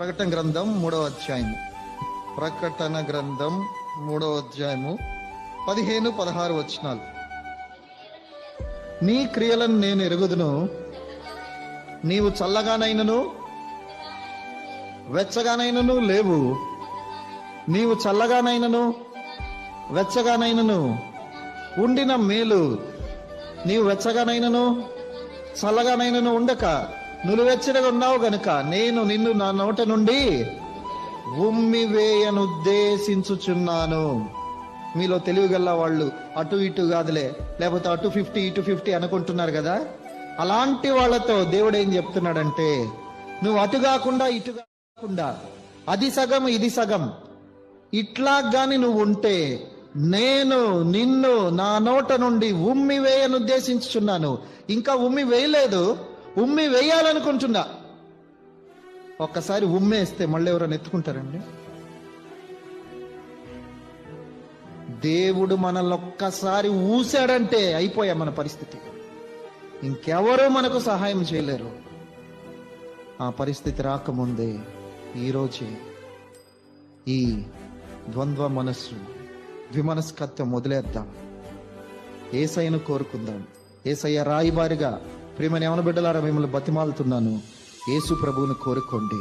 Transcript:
ప్రకటన గ్రంథం 3వ అధ్యాయము. ప్రకటన గ్రంథం 3వ అధ్యాయము 15-16 వచనాలు. నీ క్రియలను నేను ఎరుగుదును, నీవు చల్లగానైనను వెచ్చగానైనను లేవు. నీవు చల్లగానైనను వెచ్చగానైనను ఉండిన మేలు, నీవు వెచ్చగానైనను చల్లగానైనను ఉండక నులువెచ్చగా ఉన్నావు గనుక నేను నిన్ను నా నోట నుండి ఉమ్మివేయనుద్దేశించుచున్నాను. మీలో తెలివిగల్ల వాళ్ళు అటు ఇటు కాదులే, లేకపోతే అటు 50 ఇటు 50 అనుకుంటున్నారు కదా. అలాంటి వాళ్ళతో దేవుడు ఏం చెప్తున్నాడంటే, నువ్వు అటు కాకుండా ఇటు కాకుండా అది సగం ఇది సగం ఇట్లా గాని నువ్వు ఉంటే నేను నిన్ను నా నోట నుండి ఉమ్మి వేయనుద్దేశించుచున్నాను. ఇంకా ఉమ్మి వేయలేదు, ఉమ్మి వేయాలనుకుంటున్నా. ఒక్కసారి ఉమ్మేస్తే మళ్ళీ ఎవరైనా ఎత్తుకుంటారండి? దేవుడు మనల్ని ఒక్కసారి ఊసాడంటే అయిపోయా మన పరిస్థితి. ఇంకెవరూ మనకు సహాయం చేయలేరు. ఆ పరిస్థితి రాకముందే ఈరోజే ఈ ద్వంద్వ మనస్సు, ద్విమనస్కత్వం వదిలేద్దాం. యేసయ్యను కోరుకుందాం. యేసయ్య రాయిబారిగా ప్రియమైన యవన బిడ్డలారా మిమ్మల్ని బతిమాలుతున్నాను, యేసు ప్రభువును కోరుకోండి.